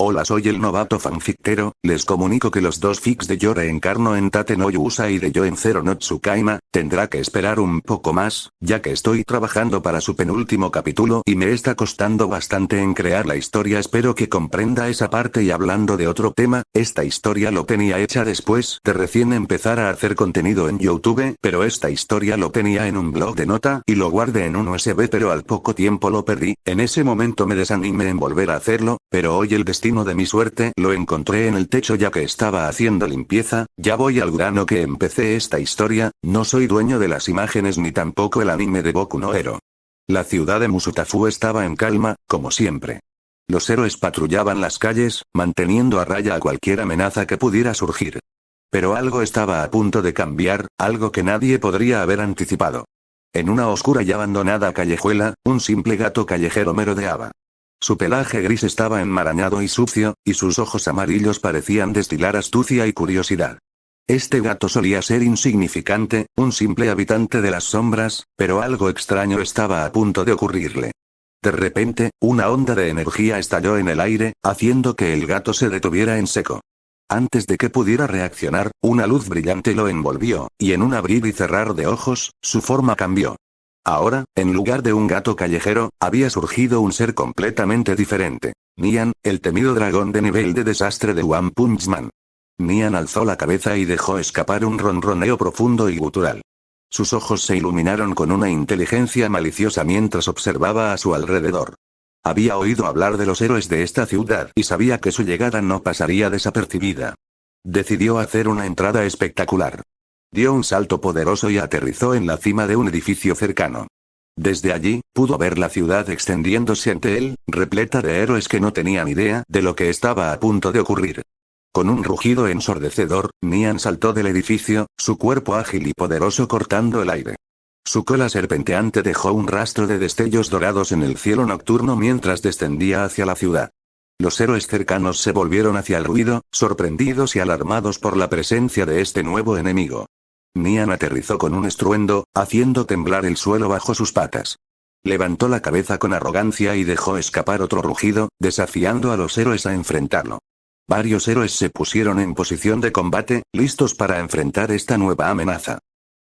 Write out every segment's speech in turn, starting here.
Hola, soy el novato fanfictero, les comunico que los dos fics de yo reencarno en Tate no Yusa y de yo en Zero no Tsukaima, tendrá que esperar un poco más, ya que estoy trabajando para su penúltimo capítulo y me está costando bastante en crear la historia. Espero que comprenda esa parte. Y hablando de otro tema, esta historia lo tenía hecha después de recién empezar a hacer contenido en YouTube, pero esta historia lo tenía en un blog de nota y lo guardé en un USB, pero al poco tiempo lo perdí. En ese momento me desanimé en volver a hacerlo, pero hoy el destino de mi suerte lo encontré en el techo ya que estaba haciendo limpieza. Ya voy al grano que empecé esta historia. No soy dueño de las imágenes ni tampoco el anime de Boku no Hero. La ciudad de Musutafu estaba en calma, como siempre. Los héroes patrullaban las calles, manteniendo a raya a cualquier amenaza que pudiera surgir. Pero algo estaba a punto de cambiar, algo que nadie podría haber anticipado. En una oscura y abandonada callejuela, un simple gato callejero merodeaba. Su pelaje gris estaba enmarañado y sucio, y sus ojos amarillos parecían destilar astucia y curiosidad. Este gato solía ser insignificante, un simple habitante de las sombras, pero algo extraño estaba a punto de ocurrirle. De repente, una onda de energía estalló en el aire, haciendo que el gato se detuviera en seco. Antes de que pudiera reaccionar, una luz brillante lo envolvió, y en un abrir y cerrar de ojos, su forma cambió. Ahora, en lugar de un gato callejero, había surgido un ser completamente diferente. Nian, el temido dragón de nivel de desastre de One Punch Man. Nian alzó la cabeza y dejó escapar un ronroneo profundo y gutural. Sus ojos se iluminaron con una inteligencia maliciosa mientras observaba a su alrededor. Había oído hablar de los héroes de esta ciudad y sabía que su llegada no pasaría desapercibida. Decidió hacer una entrada espectacular. Dio un salto poderoso y aterrizó en la cima de un edificio cercano. Desde allí, pudo ver la ciudad extendiéndose ante él, repleta de héroes que no tenían idea de lo que estaba a punto de ocurrir. Con un rugido ensordecedor, Nian saltó del edificio, su cuerpo ágil y poderoso cortando el aire. Su cola serpenteante dejó un rastro de destellos dorados en el cielo nocturno mientras descendía hacia la ciudad. Los héroes cercanos se volvieron hacia el ruido, sorprendidos y alarmados por la presencia de este nuevo enemigo. Nian aterrizó con un estruendo, haciendo temblar el suelo bajo sus patas. Levantó la cabeza con arrogancia y dejó escapar otro rugido, desafiando a los héroes a enfrentarlo. Varios héroes se pusieron en posición de combate, listos para enfrentar esta nueva amenaza.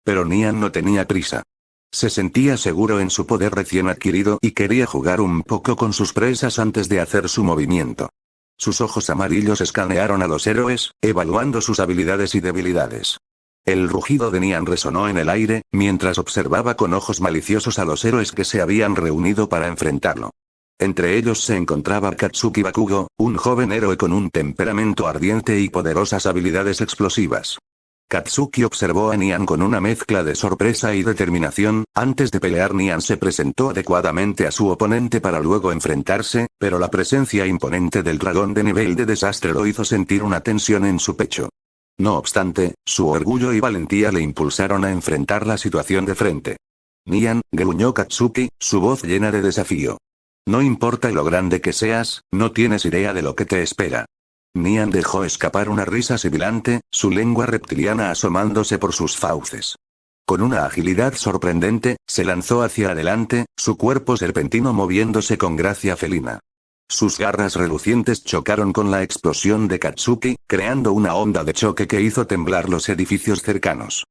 Pero Nian no tenía prisa. Se sentía seguro en su poder recién adquirido y quería jugar un poco con sus presas antes de hacer su movimiento. Sus ojos amarillos escanearon a los héroes, evaluando sus habilidades y debilidades. El rugido de Nian resonó en el aire, mientras observaba con ojos maliciosos a los héroes que se habían reunido para enfrentarlo. Entre ellos se encontraba Katsuki Bakugo, un joven héroe con un temperamento ardiente y poderosas habilidades explosivas. Katsuki observó a Nian con una mezcla de sorpresa y determinación. Antes de pelear, Nian se presentó adecuadamente a su oponente para luego enfrentarse, pero la presencia imponente del dragón de nivel de desastre lo hizo sentir una tensión en su pecho. No obstante, su orgullo y valentía le impulsaron a enfrentar la situación de frente. Nian, gruñó Katsuki, su voz llena de desafío. No importa lo grande que seas, no tienes idea de lo que te espera. Nian dejó escapar una risa sibilante, su lengua reptiliana asomándose por sus fauces. Con una agilidad sorprendente, se lanzó hacia adelante, su cuerpo serpentino moviéndose con gracia felina. Sus garras relucientes chocaron con la explosión de Katsuki, creando una onda de choque que hizo temblar los edificios cercanos.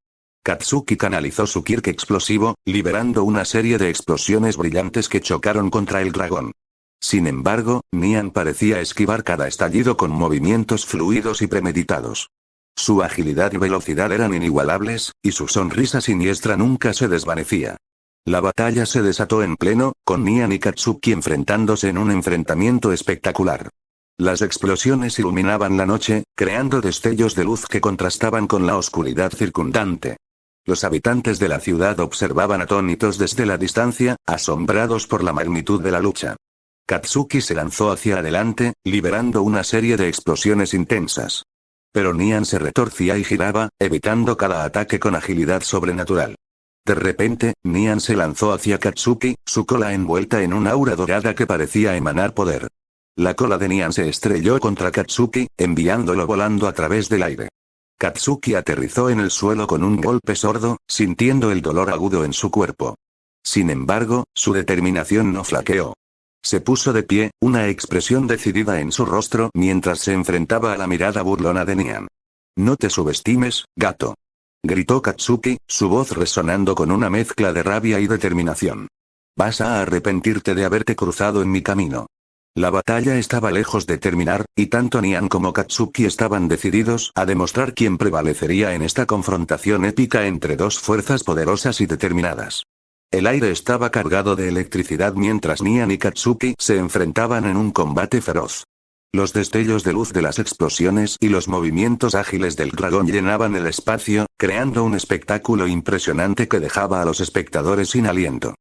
Katsuki canalizó su quirk explosivo, liberando una serie de explosiones brillantes que chocaron contra el dragón. Sin embargo, Nian parecía esquivar cada estallido con movimientos fluidos y premeditados. Su agilidad y velocidad eran inigualables, y su sonrisa siniestra nunca se desvanecía. La batalla se desató en pleno, con Nian y Katsuki enfrentándose en un enfrentamiento espectacular. Las explosiones iluminaban la noche, creando destellos de luz que contrastaban con la oscuridad circundante. Los habitantes de la ciudad observaban atónitos desde la distancia, asombrados por la magnitud de la lucha. Katsuki se lanzó hacia adelante, liberando una serie de explosiones intensas. Pero Nian se retorcía y giraba, evitando cada ataque con agilidad sobrenatural. De repente, Nian se lanzó hacia Katsuki, su cola envuelta en un aura dorada que parecía emanar poder. La cola de Nian se estrelló contra Katsuki, enviándolo volando a través del aire. Katsuki aterrizó en el suelo con un golpe sordo, sintiendo el dolor agudo en su cuerpo. Sin embargo, su determinación no flaqueó. Se puso de pie, una expresión decidida en su rostro mientras se enfrentaba a la mirada burlona de Nian. No te subestimes, gato. Gritó Katsuki, su voz resonando con una mezcla de rabia y determinación. Vas a arrepentirte de haberte cruzado en mi camino. La batalla estaba lejos de terminar, y tanto Nian como Katsuki estaban decididos a demostrar quién prevalecería en esta confrontación épica entre dos fuerzas poderosas y determinadas. El aire estaba cargado de electricidad mientras Nian y Katsuki se enfrentaban en un combate feroz. Los destellos de luz de las explosiones y los movimientos ágiles del dragón llenaban el espacio, creando un espectáculo impresionante que dejaba a los espectadores sin aliento.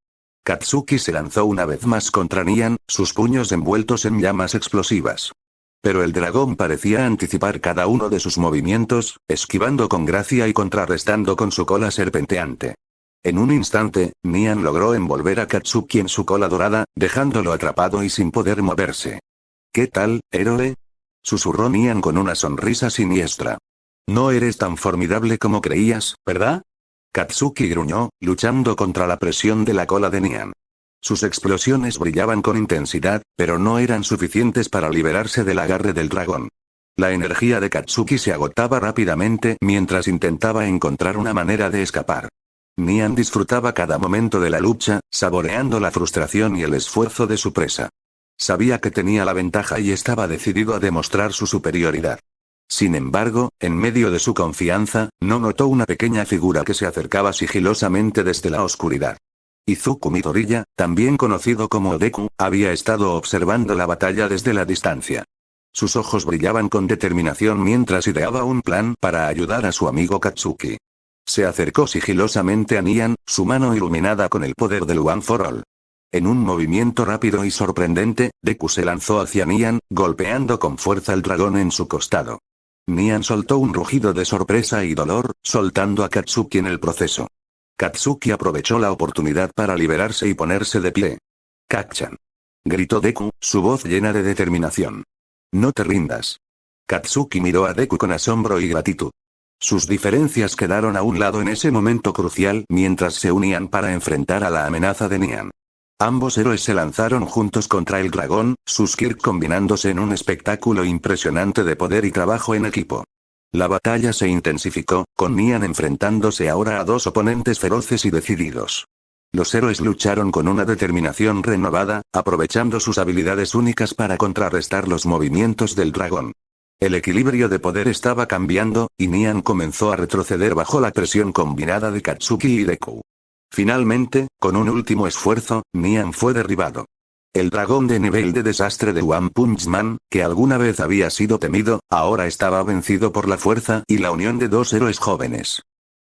Katsuki se lanzó una vez más contra Nian, sus puños envueltos en llamas explosivas. Pero el dragón parecía anticipar cada uno de sus movimientos, esquivando con gracia y contrarrestando con su cola serpenteante. En un instante, Nian logró envolver a Katsuki en su cola dorada, dejándolo atrapado y sin poder moverse. ¿Qué tal, héroe? Susurró Nian con una sonrisa siniestra. No eres tan formidable como creías, ¿verdad? Katsuki gruñó, luchando contra la presión de la cola de Nian. Sus explosiones brillaban con intensidad, pero no eran suficientes para liberarse del agarre del dragón. La energía de Katsuki se agotaba rápidamente mientras intentaba encontrar una manera de escapar. Nian disfrutaba cada momento de la lucha, saboreando la frustración y el esfuerzo de su presa. Sabía que tenía la ventaja y estaba decidido a demostrar su superioridad. Sin embargo, en medio de su confianza, no notó una pequeña figura que se acercaba sigilosamente desde la oscuridad. Izuku Midoriya, también conocido como Deku, había estado observando la batalla desde la distancia. Sus ojos brillaban con determinación mientras ideaba un plan para ayudar a su amigo Katsuki. Se acercó sigilosamente a Nian, su mano iluminada con el poder del One for All. En un movimiento rápido y sorprendente, Deku se lanzó hacia Nian, golpeando con fuerza al dragón en su costado. Nian soltó un rugido de sorpresa y dolor, soltando a Katsuki en el proceso. Katsuki aprovechó la oportunidad para liberarse y ponerse de pie. «Kacchan», gritó Deku, su voz llena de determinación. «No te rindas». Katsuki miró a Deku con asombro y gratitud. Sus diferencias quedaron a un lado en ese momento crucial mientras se unían para enfrentar a la amenaza de Nian. Ambos héroes se lanzaron juntos contra el dragón, sus Kirk combinándose en un espectáculo impresionante de poder y trabajo en equipo. La batalla se intensificó, con Nian enfrentándose ahora a dos oponentes feroces y decididos. Los héroes lucharon con una determinación renovada, aprovechando sus habilidades únicas para contrarrestar los movimientos del dragón. El equilibrio de poder estaba cambiando, y Nian comenzó a retroceder bajo la presión combinada de Katsuki y Deku. Finalmente, con un último esfuerzo, Nian fue derribado. El dragón de nivel de desastre de One Punch Man, que alguna vez había sido temido, ahora estaba vencido por la fuerza y la unión de dos héroes jóvenes.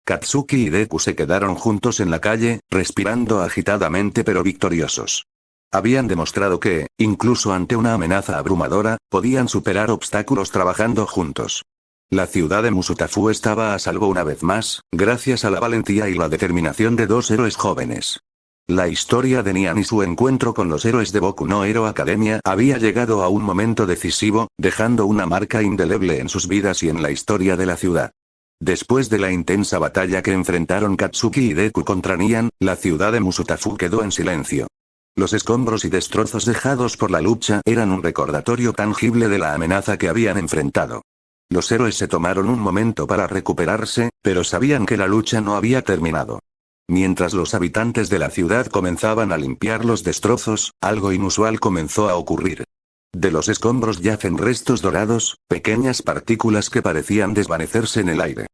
Katsuki y Deku se quedaron juntos en la calle, respirando agitadamente pero victoriosos. Habían demostrado que, incluso ante una amenaza abrumadora, podían superar obstáculos trabajando juntos. La ciudad de Musutafu estaba a salvo una vez más, gracias a la valentía y la determinación de dos héroes jóvenes. La historia de Nian y su encuentro con los héroes de Boku no Hero Academia había llegado a un momento decisivo, dejando una marca indeleble en sus vidas y en la historia de la ciudad. Después de la intensa batalla que enfrentaron Katsuki y Deku contra Nian, la ciudad de Musutafu quedó en silencio. Los escombros y destrozos dejados por la lucha eran un recordatorio tangible de la amenaza que habían enfrentado. Los héroes se tomaron un momento para recuperarse, pero sabían que la lucha no había terminado. Mientras los habitantes de la ciudad comenzaban a limpiar los destrozos, algo inusual comenzó a ocurrir. De los escombros yacen restos dorados, pequeñas partículas que parecían desvanecerse en el aire.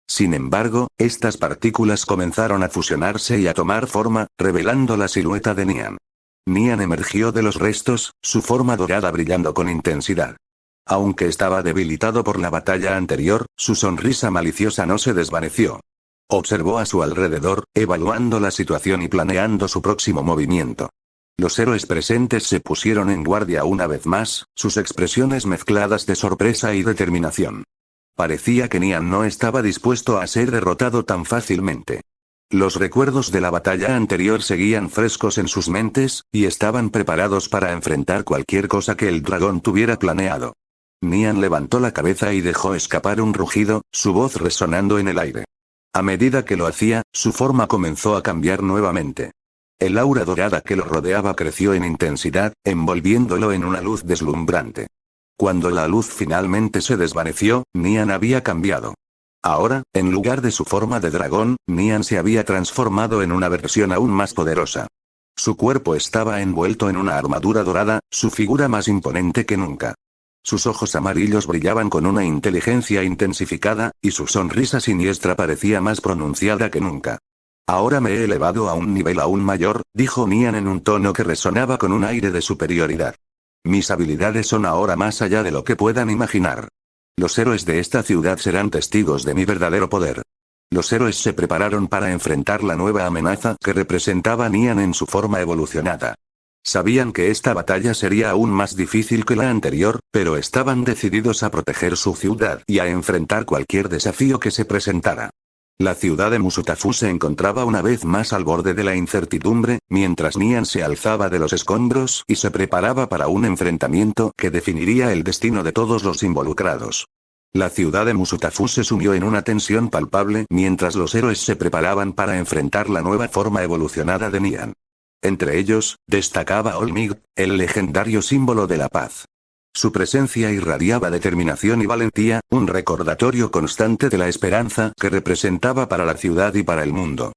Sin embargo, estas partículas comenzaron a fusionarse y a tomar forma, revelando la silueta de Nian. Nian emergió de los restos, su forma dorada brillando con intensidad. Aunque estaba debilitado por la batalla anterior, su sonrisa maliciosa no se desvaneció. Observó a su alrededor, evaluando la situación y planeando su próximo movimiento. Los héroes presentes se pusieron en guardia una vez más, sus expresiones mezcladas de sorpresa y determinación. Parecía que Nian no estaba dispuesto a ser derrotado tan fácilmente. Los recuerdos de la batalla anterior seguían frescos en sus mentes, y estaban preparados para enfrentar cualquier cosa que el dragón tuviera planeado. Nian levantó la cabeza y dejó escapar un rugido, su voz resonando en el aire. A medida que lo hacía, su forma comenzó a cambiar nuevamente. El aura dorada que lo rodeaba creció en intensidad, envolviéndolo en una luz deslumbrante. Cuando la luz finalmente se desvaneció, Nian había cambiado. Ahora, en lugar de su forma de dragón, Nian se había transformado en una versión aún más poderosa. Su cuerpo estaba envuelto en una armadura dorada, su figura más imponente que nunca. Sus ojos amarillos brillaban con una inteligencia intensificada, y su sonrisa siniestra parecía más pronunciada que nunca. Ahora me he elevado a un nivel aún mayor, dijo Nian en un tono que resonaba con un aire de superioridad. Mis habilidades son ahora más allá de lo que puedan imaginar. Los héroes de esta ciudad serán testigos de mi verdadero poder. Los héroes se prepararon para enfrentar la nueva amenaza que representaba Nian en su forma evolucionada. Sabían que esta batalla sería aún más difícil que la anterior, pero estaban decididos a proteger su ciudad y a enfrentar cualquier desafío que se presentara. La ciudad de Musutafu se encontraba una vez más al borde de la incertidumbre, mientras Nian se alzaba de los escombros y se preparaba para un enfrentamiento que definiría el destino de todos los involucrados. La ciudad de Musutafu se sumió en una tensión palpable mientras los héroes se preparaban para enfrentar la nueva forma evolucionada de Nian. Entre ellos, destacaba Olmig, el legendario símbolo de la paz. Su presencia irradiaba determinación y valentía, un recordatorio constante de la esperanza que representaba para la ciudad y para el mundo.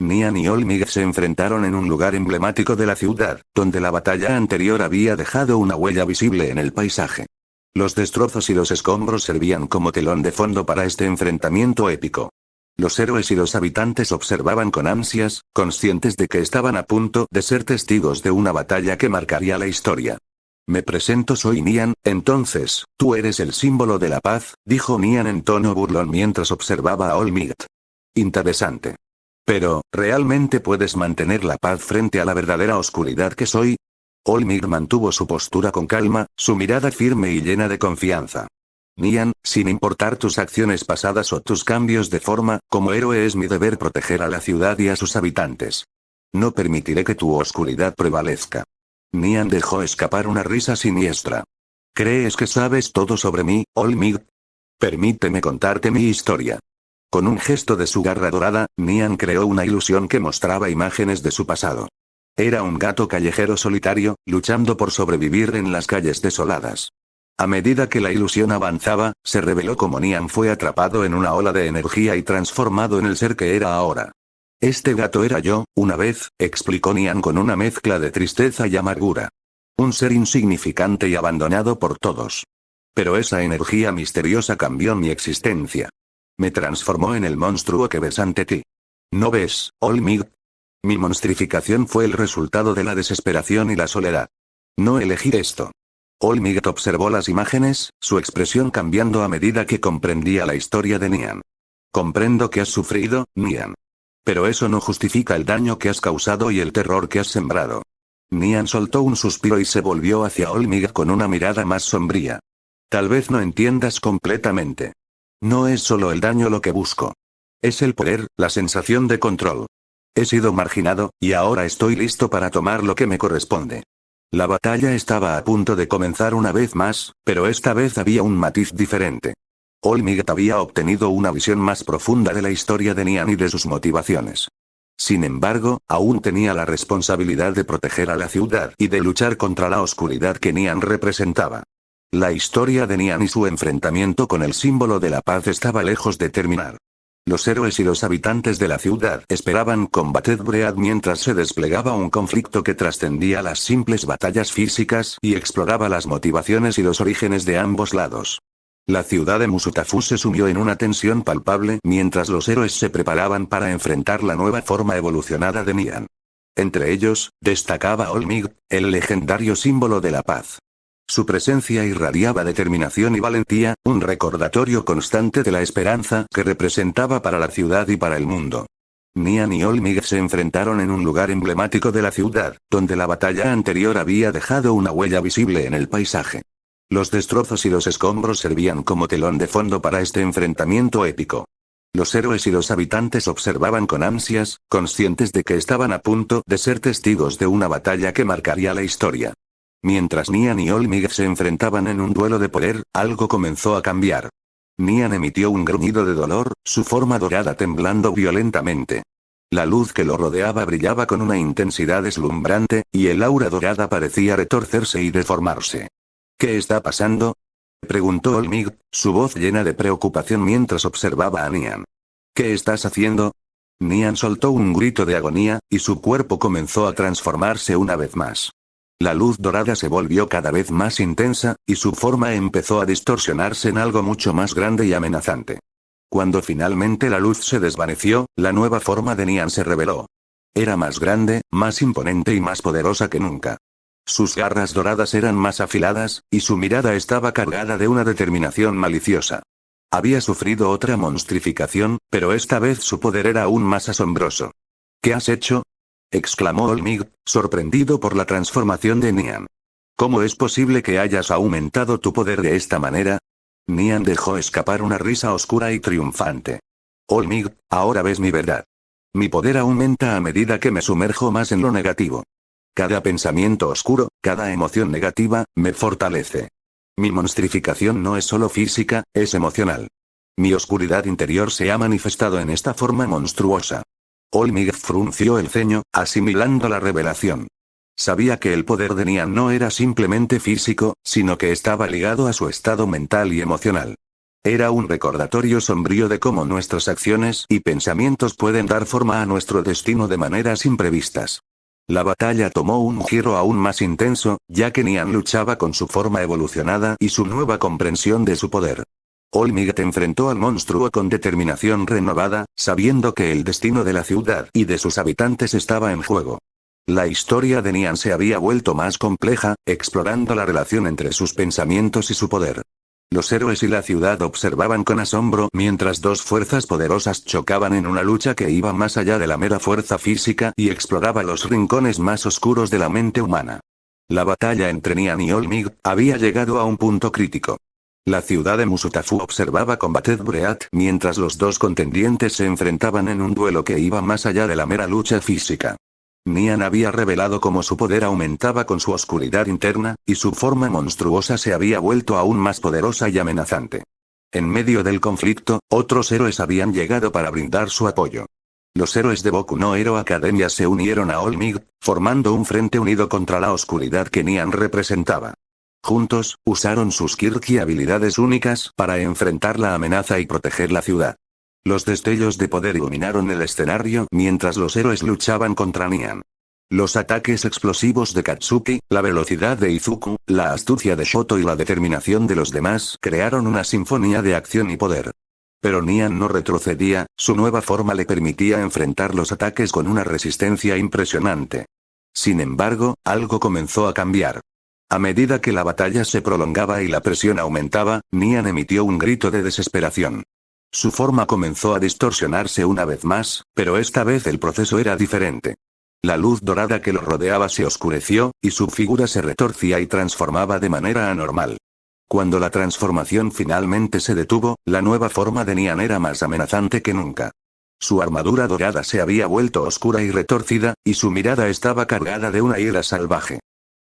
Nian y Olmig se enfrentaron en un lugar emblemático de la ciudad, donde la batalla anterior había dejado una huella visible en el paisaje. Los destrozos y los escombros servían como telón de fondo para este enfrentamiento épico. Los héroes y los habitantes observaban con ansias, conscientes de que estaban a punto de ser testigos de una batalla que marcaría la historia. Me presento, soy Nian, entonces, tú eres el símbolo de la paz, dijo Nian en tono burlón mientras observaba a Olmig. Interesante. Pero, ¿realmente puedes mantener la paz frente a la verdadera oscuridad que soy? Olmig mantuvo su postura con calma, su mirada firme y llena de confianza. Nian, sin importar tus acciones pasadas o tus cambios de forma, como héroe es mi deber proteger a la ciudad y a sus habitantes. No permitiré que tu oscuridad prevalezca. Nian dejó escapar una risa siniestra. ¿Crees que sabes todo sobre mí, Olmig? Permíteme contarte mi historia. Con un gesto de su garra dorada, Nian creó una ilusión que mostraba imágenes de su pasado. Era un gato callejero solitario, luchando por sobrevivir en las calles desoladas. A medida que la ilusión avanzaba, se reveló cómo Nian fue atrapado en una ola de energía y transformado en el ser que era ahora. Este gato era yo, una vez, explicó Nian con una mezcla de tristeza y amargura. Un ser insignificante y abandonado por todos. Pero esa energía misteriosa cambió mi existencia. Me transformó en el monstruo que ves ante ti. ¿No ves, Olmig? Mi monstrificación fue el resultado de la desesperación y la soledad. No elegí esto. Olmig observó las imágenes, su expresión cambiando a medida que comprendía la historia de Nian. Comprendo que has sufrido, Nian. Pero eso no justifica el daño que has causado y el terror que has sembrado. Nian soltó un suspiro y se volvió hacia Olmig con una mirada más sombría. Tal vez no entiendas completamente. No es solo el daño lo que busco. Es el poder, la sensación de control. He sido marginado, y ahora estoy listo para tomar lo que me corresponde. La batalla estaba a punto de comenzar una vez más, pero esta vez había un matiz diferente. Olmig había obtenido una visión más profunda de la historia de Nian y de sus motivaciones. Sin embargo, aún tenía la responsabilidad de proteger a la ciudad y de luchar contra la oscuridad que Nian representaba. La historia de Nian y su enfrentamiento con el símbolo de la paz estaba lejos de terminar. Los héroes y los habitantes de la ciudad esperaban con bated breath mientras se desplegaba un conflicto que trascendía las simples batallas físicas y exploraba las motivaciones y los orígenes de ambos lados. La ciudad de Musutafu se sumió en una tensión palpable mientras los héroes se preparaban para enfrentar la nueva forma evolucionada de Nian. Entre ellos, destacaba Olmig, el legendario símbolo de la paz. Su presencia irradiaba determinación y valentía, un recordatorio constante de la esperanza que representaba para la ciudad y para el mundo. Nian y Olmig se enfrentaron en un lugar emblemático de la ciudad, donde la batalla anterior había dejado una huella visible en el paisaje. Los destrozos y los escombros servían como telón de fondo para este enfrentamiento épico. Los héroes y los habitantes observaban con ansias, conscientes de que estaban a punto de ser testigos de una batalla que marcaría la historia. Mientras Nian y Olmig se enfrentaban en un duelo de poder, algo comenzó a cambiar. Nian emitió un gruñido de dolor, su forma dorada temblando violentamente. La luz que lo rodeaba brillaba con una intensidad deslumbrante, y el aura dorada parecía retorcerse y deformarse. ¿Qué está pasando?, preguntó Olmig, su voz llena de preocupación mientras observaba a Nian. ¿Qué estás haciendo? Nian soltó un grito de agonía, y su cuerpo comenzó a transformarse una vez más. La luz dorada se volvió cada vez más intensa, y su forma empezó a distorsionarse en algo mucho más grande y amenazante. Cuando finalmente la luz se desvaneció, la nueva forma de Nian se reveló. Era más grande, más imponente y más poderosa que nunca. Sus garras doradas eran más afiladas, y su mirada estaba cargada de una determinación maliciosa. Había sufrido otra monstrificación, pero esta vez su poder era aún más asombroso. ¿Qué has hecho?, exclamó Olmig, sorprendido por la transformación de Nian. ¿Cómo es posible que hayas aumentado tu poder de esta manera? Nian dejó escapar una risa oscura y triunfante. Olmig, ahora ves mi verdad. Mi poder aumenta a medida que me sumerjo más en lo negativo. Cada pensamiento oscuro, cada emoción negativa, me fortalece. Mi monstrificación no es solo física, es emocional. Mi oscuridad interior se ha manifestado en esta forma monstruosa. Olmig frunció el ceño, asimilando la revelación. Sabía que el poder de Nian no era simplemente físico, sino que estaba ligado a su estado mental y emocional. Era un recordatorio sombrío de cómo nuestras acciones y pensamientos pueden dar forma a nuestro destino de maneras imprevistas. La batalla tomó un giro aún más intenso, ya que Nian luchaba con su forma evolucionada y su nueva comprensión de su poder. Olmig enfrentó al monstruo con determinación renovada, sabiendo que el destino de la ciudad y de sus habitantes estaba en juego. La historia de Nian se había vuelto más compleja, explorando la relación entre sus pensamientos y su poder. Los héroes y la ciudad observaban con asombro mientras dos fuerzas poderosas chocaban en una lucha que iba más allá de la mera fuerza física y exploraba los rincones más oscuros de la mente humana. La batalla entre Nian y Olmig había llegado a un punto crítico. La ciudad de Musutafu observaba combatir Breat mientras los dos contendientes se enfrentaban en un duelo que iba más allá de la mera lucha física. Nian había revelado cómo su poder aumentaba con su oscuridad interna, y su forma monstruosa se había vuelto aún más poderosa y amenazante. En medio del conflicto, otros héroes habían llegado para brindar su apoyo. Los héroes de Boku no Hero Academia se unieron a Olmig, formando un frente unido contra la oscuridad que Nian representaba. Juntos, usaron sus quirk y habilidades únicas para enfrentar la amenaza y proteger la ciudad. Los destellos de poder iluminaron el escenario mientras los héroes luchaban contra Nian. Los ataques explosivos de Katsuki, la velocidad de Izuku, la astucia de Shoto y la determinación de los demás crearon una sinfonía de acción y poder. Pero Nian no retrocedía, su nueva forma le permitía enfrentar los ataques con una resistencia impresionante. Sin embargo, algo comenzó a cambiar. A medida que la batalla se prolongaba y la presión aumentaba, Nian emitió un grito de desesperación. Su forma comenzó a distorsionarse una vez más, pero esta vez el proceso era diferente. La luz dorada que lo rodeaba se oscureció, y su figura se retorcía y transformaba de manera anormal. Cuando la transformación finalmente se detuvo, la nueva forma de Nian era más amenazante que nunca. Su armadura dorada se había vuelto oscura y retorcida, y su mirada estaba cargada de una ira salvaje.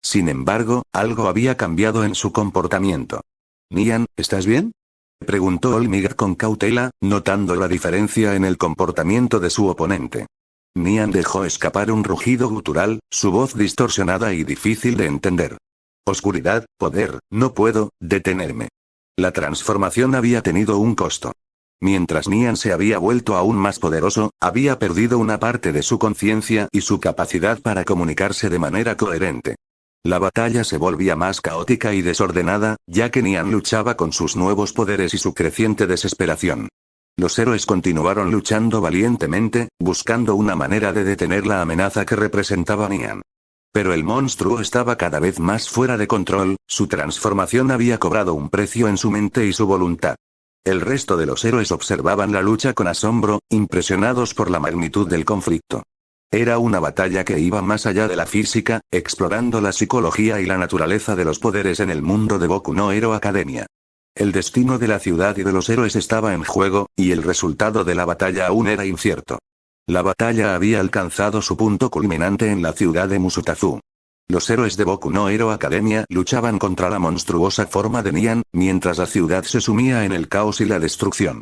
Sin embargo, algo había cambiado en su comportamiento. «Nian, ¿estás bien?», preguntó Olmig con cautela, notando la diferencia en el comportamiento de su oponente. Nian dejó escapar un rugido gutural, su voz distorsionada y difícil de entender. Oscuridad, poder, no puedo detenerme. La transformación había tenido un costo. Mientras Nian se había vuelto aún más poderoso, había perdido una parte de su conciencia y su capacidad para comunicarse de manera coherente. La batalla se volvía más caótica y desordenada, ya que Nian luchaba con sus nuevos poderes y su creciente desesperación. Los héroes continuaron luchando valientemente, buscando una manera de detener la amenaza que representaba Nian. Pero el monstruo estaba cada vez más fuera de control, su transformación había cobrado un precio en su mente y su voluntad. El resto de los héroes observaban la lucha con asombro, impresionados por la magnitud del conflicto. Era una batalla que iba más allá de la física, explorando la psicología y la naturaleza de los poderes en el mundo de Boku no Hero Academia. El destino de la ciudad y de los héroes estaba en juego, y el resultado de la batalla aún era incierto. La batalla había alcanzado su punto culminante en la ciudad de Musutafu. Los héroes de Boku no Hero Academia luchaban contra la monstruosa forma de Nian, mientras la ciudad se sumía en el caos y la destrucción.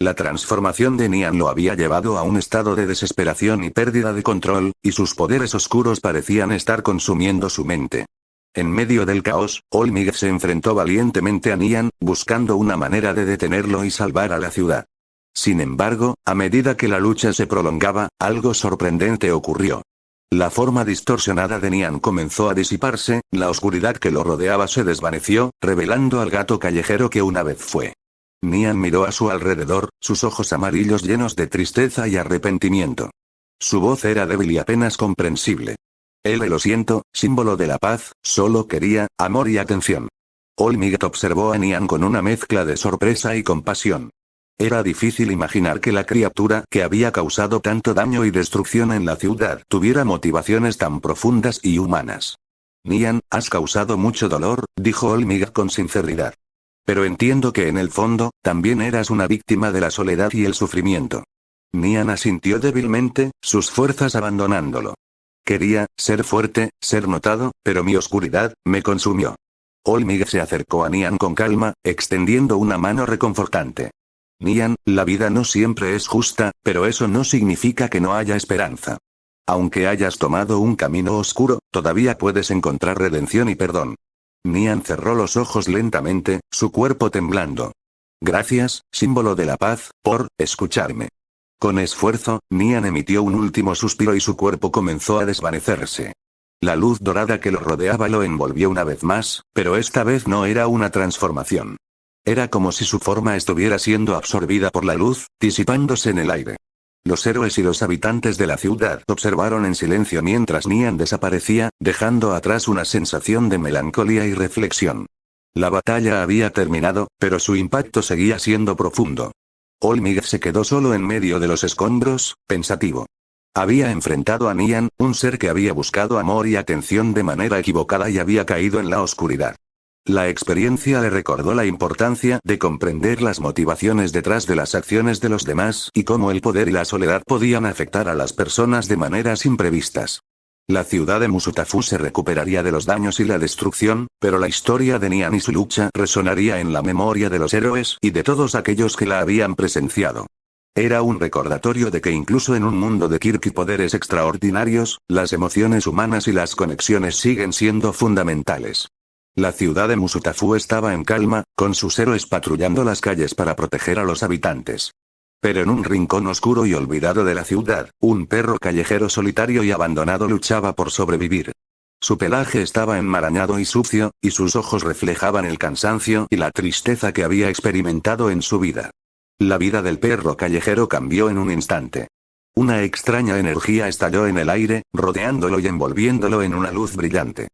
La transformación de Nian lo había llevado a un estado de desesperación y pérdida de control, y sus poderes oscuros parecían estar consumiendo su mente. En medio del caos, Olmig se enfrentó valientemente a Nian, buscando una manera de detenerlo y salvar a la ciudad. Sin embargo, a medida que la lucha se prolongaba, algo sorprendente ocurrió. La forma distorsionada de Nian comenzó a disiparse, la oscuridad que lo rodeaba se desvaneció, revelando al gato callejero que una vez fue. Nian miró a su alrededor, sus ojos amarillos llenos de tristeza y arrepentimiento. Su voz era débil y apenas comprensible. Lo siento, símbolo de la paz, solo quería amor y atención. Olmig observó a Nian con una mezcla de sorpresa y compasión. Era difícil imaginar que la criatura que había causado tanto daño y destrucción en la ciudad tuviera motivaciones tan profundas y humanas. Nian, has causado mucho dolor, dijo Olmig con sinceridad. Pero entiendo que en el fondo, también eras una víctima de la soledad y el sufrimiento. Nian asintió débilmente, sus fuerzas abandonándolo. Quería ser fuerte, ser notado, pero mi oscuridad me consumió. Olmig se acercó a Nian con calma, extendiendo una mano reconfortante. Nian, la vida no siempre es justa, pero eso no significa que no haya esperanza. Aunque hayas tomado un camino oscuro, todavía puedes encontrar redención y perdón. Nian cerró los ojos lentamente, su cuerpo temblando. Gracias, símbolo de la paz, por escucharme. Con esfuerzo, Nian emitió un último suspiro y su cuerpo comenzó a desvanecerse. La luz dorada que lo rodeaba lo envolvió una vez más, pero esta vez no era una transformación. Era como si su forma estuviera siendo absorbida por la luz, disipándose en el aire. Los héroes y los habitantes de la ciudad observaron en silencio mientras Nian desaparecía, dejando atrás una sensación de melancolía y reflexión. La batalla había terminado, pero su impacto seguía siendo profundo. Olmig se quedó solo en medio de los escombros, pensativo. Había enfrentado a Nian, un ser que había buscado amor y atención de manera equivocada y había caído en la oscuridad. La experiencia le recordó la importancia de comprender las motivaciones detrás de las acciones de los demás y cómo el poder y la soledad podían afectar a las personas de maneras imprevistas. La ciudad de Musutafu se recuperaría de los daños y la destrucción, pero la historia de Nian y su lucha resonaría en la memoria de los héroes y de todos aquellos que la habían presenciado. Era un recordatorio de que incluso en un mundo de Kirk y poderes extraordinarios, las emociones humanas y las conexiones siguen siendo fundamentales. La ciudad de Musutafu estaba en calma, con sus héroes patrullando las calles para proteger a los habitantes. Pero en un rincón oscuro y olvidado de la ciudad, un perro callejero solitario y abandonado luchaba por sobrevivir. Su pelaje estaba enmarañado y sucio, y sus ojos reflejaban el cansancio y la tristeza que había experimentado en su vida. La vida del perro callejero cambió en un instante. Una extraña energía estalló en el aire, rodeándolo y envolviéndolo en una luz brillante.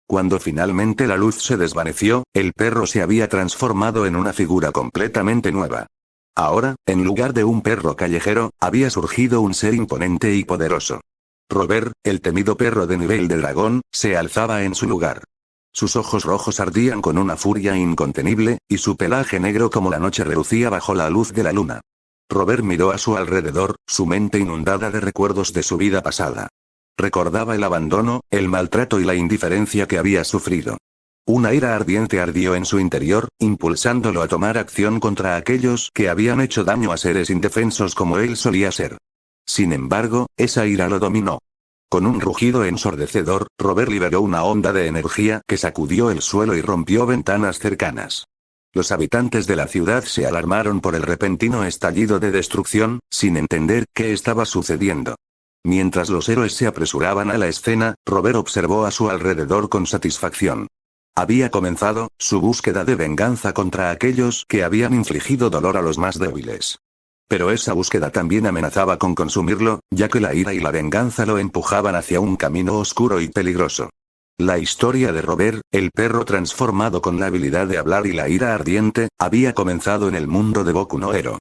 Cuando finalmente la luz se desvaneció, el perro se había transformado en una figura completamente nueva. Ahora, en lugar de un perro callejero, había surgido un ser imponente y poderoso. Robert, el temido perro de nivel de dragón, se alzaba en su lugar. Sus ojos rojos ardían con una furia incontenible, y su pelaje negro como la noche relucía bajo la luz de la luna. Robert miró a su alrededor, su mente inundada de recuerdos de su vida pasada. Recordaba el abandono, el maltrato y la indiferencia que había sufrido. Una ira ardiente ardió en su interior, impulsándolo a tomar acción contra aquellos que habían hecho daño a seres indefensos como él solía ser. Sin embargo, esa ira lo dominó. Con un rugido ensordecedor, Robert liberó una onda de energía que sacudió el suelo y rompió ventanas cercanas. Los habitantes de la ciudad se alarmaron por el repentino estallido de destrucción, sin entender qué estaba sucediendo. Mientras los héroes se apresuraban a la escena, Robert observó a su alrededor con satisfacción. Había comenzado su búsqueda de venganza contra aquellos que habían infligido dolor a los más débiles. Pero esa búsqueda también amenazaba con consumirlo, ya que la ira y la venganza lo empujaban hacia un camino oscuro y peligroso. La historia de Robert, el perro transformado con la habilidad de hablar y la ira ardiente, había comenzado en el mundo de Boku no Hero.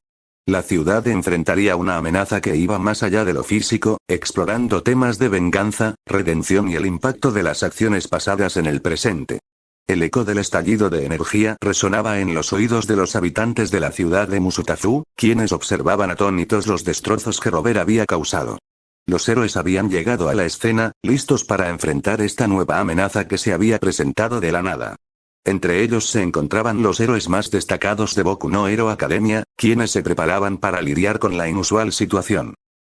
La ciudad enfrentaría una amenaza que iba más allá de lo físico, explorando temas de venganza, redención y el impacto de las acciones pasadas en el presente. El eco del estallido de energía resonaba en los oídos de los habitantes de la ciudad de Musutafu, quienes observaban atónitos los destrozos que Robert había causado. Los héroes habían llegado a la escena, listos para enfrentar esta nueva amenaza que se había presentado de la nada. Entre ellos se encontraban los héroes más destacados de Boku no Hero Academia, quienes se preparaban para lidiar con la inusual situación.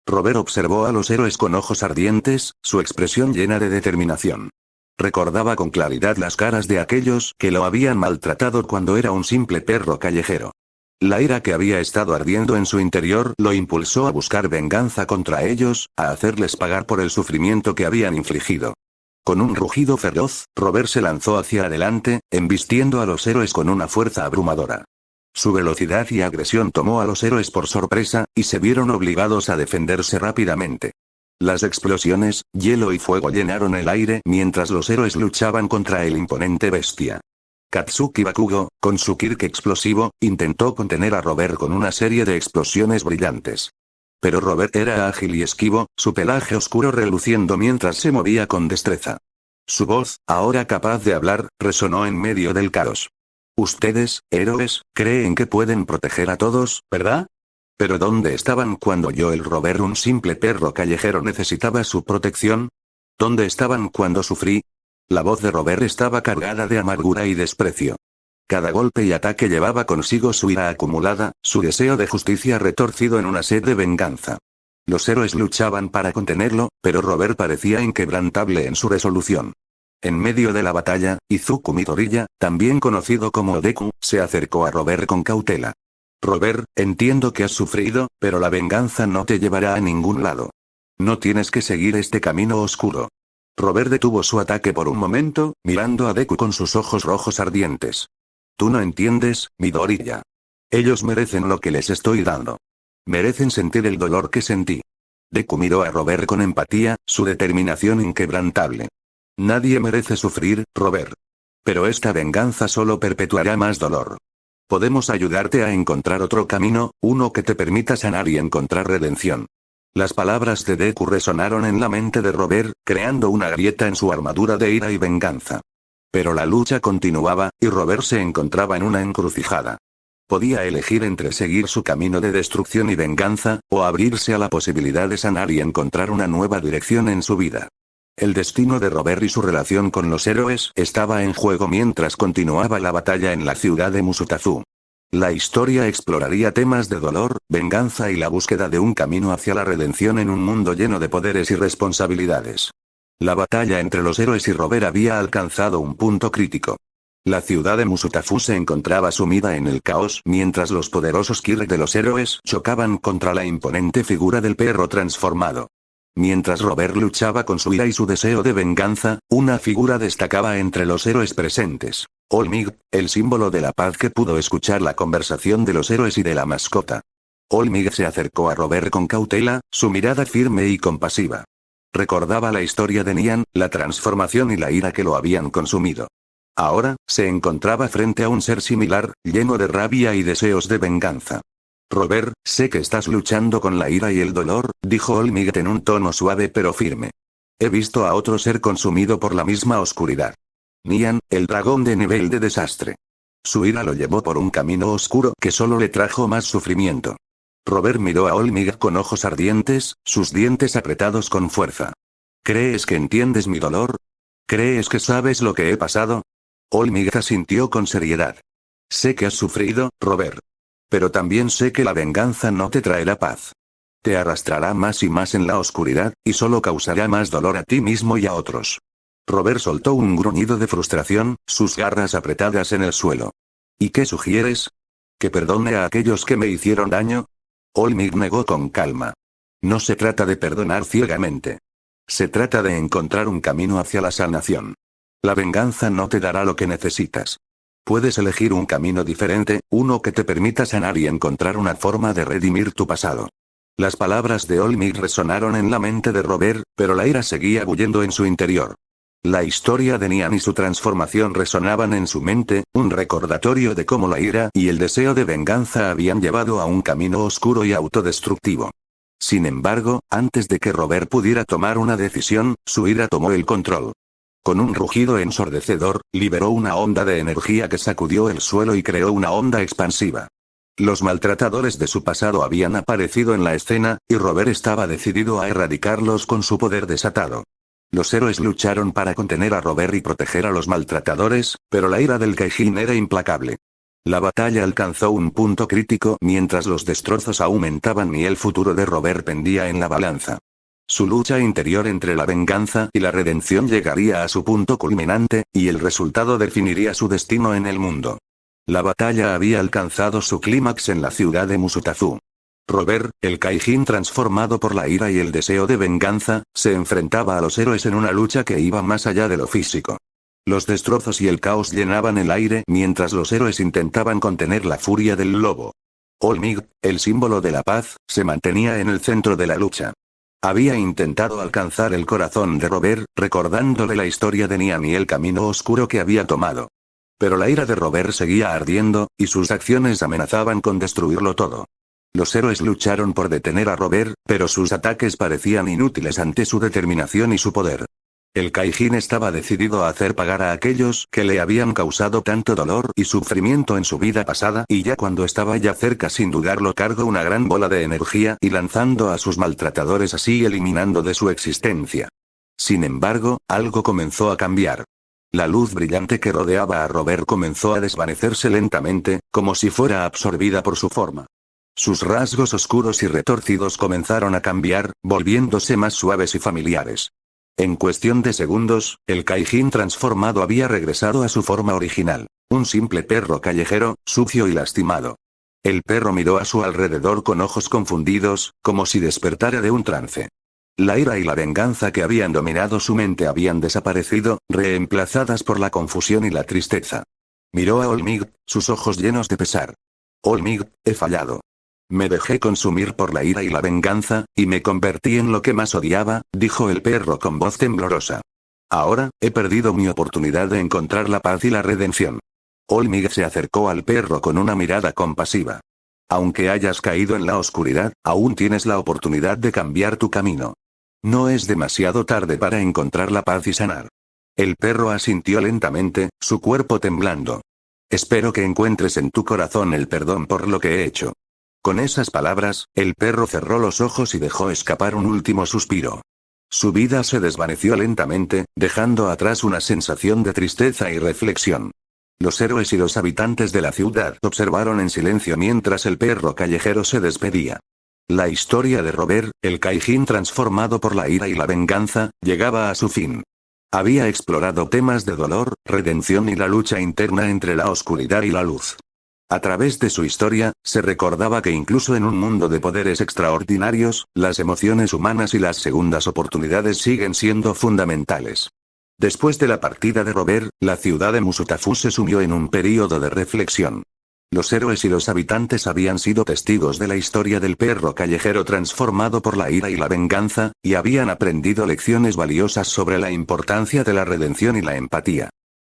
Robert observó a los héroes con ojos ardientes, su expresión llena de determinación. Recordaba con claridad las caras de aquellos que lo habían maltratado cuando era un simple perro callejero. La ira que había estado ardiendo en su interior lo impulsó a buscar venganza contra ellos, a hacerles pagar por el sufrimiento que habían infligido. Con un rugido feroz, Robert se lanzó hacia adelante, embistiendo a los héroes con una fuerza abrumadora. Su velocidad y agresión tomó a los héroes por sorpresa, y se vieron obligados a defenderse rápidamente. Las explosiones, hielo y fuego llenaron el aire mientras los héroes luchaban contra el imponente bestia. Katsuki Bakugo, con su Kirk explosivo, intentó contener a Robert con una serie de explosiones brillantes. Pero Robert era ágil y esquivo, su pelaje oscuro reluciendo mientras se movía con destreza. Su voz, ahora capaz de hablar, resonó en medio del caos. Ustedes, héroes, creen que pueden proteger a todos, ¿verdad? ¿Pero dónde estaban cuando yo, el Robert, un simple perro callejero, necesitaba su protección? ¿Dónde estaban cuando sufrí? La voz de Robert estaba cargada de amargura y desprecio. Cada golpe y ataque llevaba consigo su ira acumulada, su deseo de justicia retorcido en una sed de venganza. Los héroes luchaban para contenerlo, pero Robert parecía inquebrantable en su resolución. En medio de la batalla, Izuku Midoriya, también conocido como Deku, se acercó a Robert con cautela. Robert, entiendo que has sufrido, pero la venganza no te llevará a ningún lado. No tienes que seguir este camino oscuro. Robert detuvo su ataque por un momento, mirando a Deku con sus ojos rojos ardientes. Tú no entiendes, Midoriya. Ellos merecen lo que les estoy dando. Merecen sentir el dolor que sentí. Deku miró a Robert con empatía, su determinación inquebrantable. Nadie merece sufrir, Robert. Pero esta venganza solo perpetuará más dolor. Podemos ayudarte a encontrar otro camino, uno que te permita sanar y encontrar redención. Las palabras de Deku resonaron en la mente de Robert, creando una grieta en su armadura de ira y venganza. Pero la lucha continuaba, y Robert se encontraba en una encrucijada. Podía elegir entre seguir su camino de destrucción y venganza, o abrirse a la posibilidad de sanar y encontrar una nueva dirección en su vida. El destino de Robert y su relación con los héroes estaba en juego mientras continuaba la batalla en la ciudad de Musutazu. La historia exploraría temas de dolor, venganza y la búsqueda de un camino hacia la redención en un mundo lleno de poderes y responsabilidades. La batalla entre los héroes y Robert había alcanzado un punto crítico. La ciudad de Musutafu se encontraba sumida en el caos mientras los poderosos Kirk de los héroes chocaban contra la imponente figura del perro transformado. Mientras Robert luchaba con su ira y su deseo de venganza, una figura destacaba entre los héroes presentes. All Might, el símbolo de la paz que pudo escuchar la conversación de los héroes y de la mascota. All Might se acercó a Robert con cautela, su mirada firme y compasiva. Recordaba la historia de Nian, la transformación y la ira que lo habían consumido. Ahora, se encontraba frente a un ser similar, lleno de rabia y deseos de venganza. Robert, sé que estás luchando con la ira y el dolor, dijo All Might en un tono suave pero firme. He visto a otro ser consumido por la misma oscuridad. Nian, el dragón de nivel de desastre. Su ira lo llevó por un camino oscuro que solo le trajo más sufrimiento. Robert miró a All Might con ojos ardientes, sus dientes apretados con fuerza. ¿Crees que entiendes mi dolor? ¿Crees que sabes lo que he pasado? All Might asintió con seriedad. Sé que has sufrido, Robert. Pero también sé que la venganza no te traerá paz. Te arrastrará más y más en la oscuridad, y solo causará más dolor a ti mismo y a otros. Robert soltó un gruñido de frustración, sus garras apretadas en el suelo. ¿Y qué sugieres? ¿Que perdone a aquellos que me hicieron daño? All Might negó con calma. No se trata de perdonar ciegamente. Se trata de encontrar un camino hacia la sanación. La venganza no te dará lo que necesitas. Puedes elegir un camino diferente, uno que te permita sanar y encontrar una forma de redimir tu pasado. Las palabras de All Might resonaron en la mente de Robert, pero la ira seguía bullendo en su interior. La historia de Nian y su transformación resonaban en su mente, un recordatorio de cómo la ira y el deseo de venganza habían llevado a un camino oscuro y autodestructivo. Sin embargo, antes de que Robert pudiera tomar una decisión, su ira tomó el control. Con un rugido ensordecedor, liberó una onda de energía que sacudió el suelo y creó una onda expansiva. Los maltratadores de su pasado habían aparecido en la escena, y Robert estaba decidido a erradicarlos con su poder desatado. Los héroes lucharon para contener a Robert y proteger a los maltratadores, pero la ira del Kaijin era implacable. La batalla alcanzó un punto crítico mientras los destrozos aumentaban y el futuro de Robert pendía en la balanza. Su lucha interior entre la venganza y la redención llegaría a su punto culminante, y el resultado definiría su destino en el mundo. La batalla había alcanzado su clímax en la ciudad de Musutazu. Robert, el Kaijin transformado por la ira y el deseo de venganza, se enfrentaba a los héroes en una lucha que iba más allá de lo físico. Los destrozos y el caos llenaban el aire mientras los héroes intentaban contener la furia del lobo. Olmig, el símbolo de la paz, se mantenía en el centro de la lucha. Había intentado alcanzar el corazón de Robert, recordándole la historia de Nian y el camino oscuro que había tomado. Pero la ira de Robert seguía ardiendo, y sus acciones amenazaban con destruirlo todo. Los héroes lucharon por detener a Robert, pero sus ataques parecían inútiles ante su determinación y su poder. El Kaijin estaba decidido a hacer pagar a aquellos que le habían causado tanto dolor y sufrimiento en su vida pasada, y ya cuando estaba ya cerca sin dudarlo cargó una gran bola de energía y lanzando a sus maltratadores así eliminando de su existencia. Sin embargo, algo comenzó a cambiar. La luz brillante que rodeaba a Robert comenzó a desvanecerse lentamente, como si fuera absorbida por su forma. Sus rasgos oscuros y retorcidos comenzaron a cambiar, volviéndose más suaves y familiares. En cuestión de segundos, el Kaijin transformado había regresado a su forma original. Un simple perro callejero, sucio y lastimado. El perro miró a su alrededor con ojos confundidos, como si despertara de un trance. La ira y la venganza que habían dominado su mente habían desaparecido, reemplazadas por la confusión y la tristeza. Miró a Olmig, sus ojos llenos de pesar. Olmig, he fallado. Me dejé consumir por la ira y la venganza, y me convertí en lo que más odiaba, dijo el perro con voz temblorosa. Ahora, he perdido mi oportunidad de encontrar la paz y la redención. Olmig se acercó al perro con una mirada compasiva. Aunque hayas caído en la oscuridad, aún tienes la oportunidad de cambiar tu camino. No es demasiado tarde para encontrar la paz y sanar. El perro asintió lentamente, su cuerpo temblando. Espero que encuentres en tu corazón el perdón por lo que he hecho. Con esas palabras, el perro cerró los ojos y dejó escapar un último suspiro. Su vida se desvaneció lentamente, dejando atrás una sensación de tristeza y reflexión. Los héroes y los habitantes de la ciudad observaron en silencio mientras el perro callejero se despedía. La historia de Robert, el Kaijin transformado por la ira y la venganza, llegaba a su fin. Había explorado temas de dolor, redención y la lucha interna entre la oscuridad y la luz. A través de su historia, se recordaba que incluso en un mundo de poderes extraordinarios, las emociones humanas y las segundas oportunidades siguen siendo fundamentales. Después de la partida de Robert, la ciudad de Musutafu se sumió en un período de reflexión. Los héroes y los habitantes habían sido testigos de la historia del perro callejero transformado por la ira y la venganza, y habían aprendido lecciones valiosas sobre la importancia de la redención y la empatía.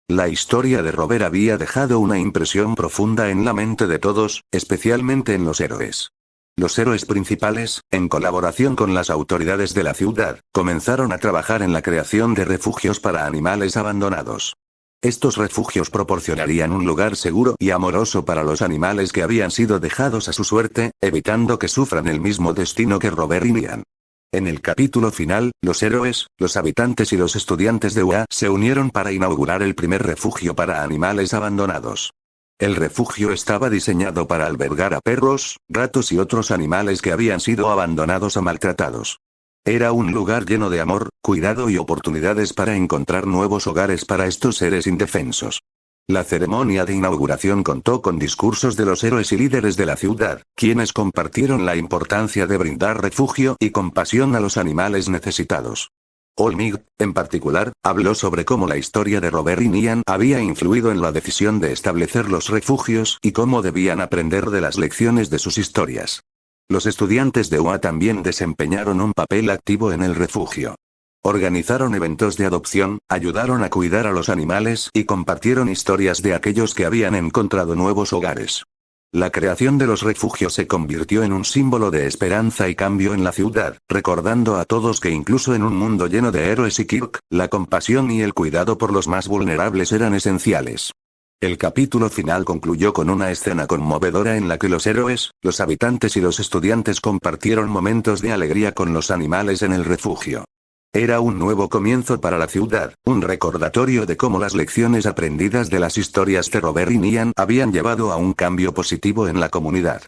La historia de Robert había dejado una impresión profunda en la mente de todos, especialmente en los héroes. Los héroes principales, en colaboración con las autoridades de la ciudad, comenzaron a trabajar en la creación de refugios para animales abandonados. Estos refugios proporcionarían un lugar seguro y amoroso para los animales que habían sido dejados a su suerte, evitando que sufran el mismo destino que Robert y Nian. En el capítulo final, los héroes, los habitantes y los estudiantes de UA se unieron para inaugurar el primer refugio para animales abandonados. El refugio estaba diseñado para albergar a perros, gatos y otros animales que habían sido abandonados o maltratados. Era un lugar lleno de amor, cuidado y oportunidades para encontrar nuevos hogares para estos seres indefensos. La ceremonia de inauguración contó con discursos de los héroes y líderes de la ciudad, quienes compartieron la importancia de brindar refugio y compasión a los animales necesitados. Olmig, en particular, habló sobre cómo la historia de Robert y Nian había influido en la decisión de establecer los refugios y cómo debían aprender de las lecciones de sus historias. Los estudiantes de UA también desempeñaron un papel activo en el refugio. Organizaron eventos de adopción, ayudaron a cuidar a los animales y compartieron historias de aquellos que habían encontrado nuevos hogares. La creación de los refugios se convirtió en un símbolo de esperanza y cambio en la ciudad, recordando a todos que incluso en un mundo lleno de héroes y Kirk, la compasión y el cuidado por los más vulnerables eran esenciales. El capítulo final concluyó con una escena conmovedora en la que los héroes, los habitantes y los estudiantes compartieron momentos de alegría con los animales en el refugio. Era un nuevo comienzo para la ciudad, un recordatorio de cómo las lecciones aprendidas de las historias de Robert y Nian habían llevado a un cambio positivo en la comunidad.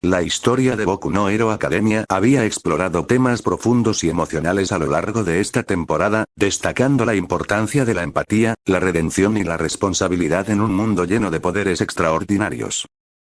La historia de Boku no Hero Academia había explorado temas profundos y emocionales a lo largo de esta temporada, destacando la importancia de la empatía, la redención y la responsabilidad en un mundo lleno de poderes extraordinarios.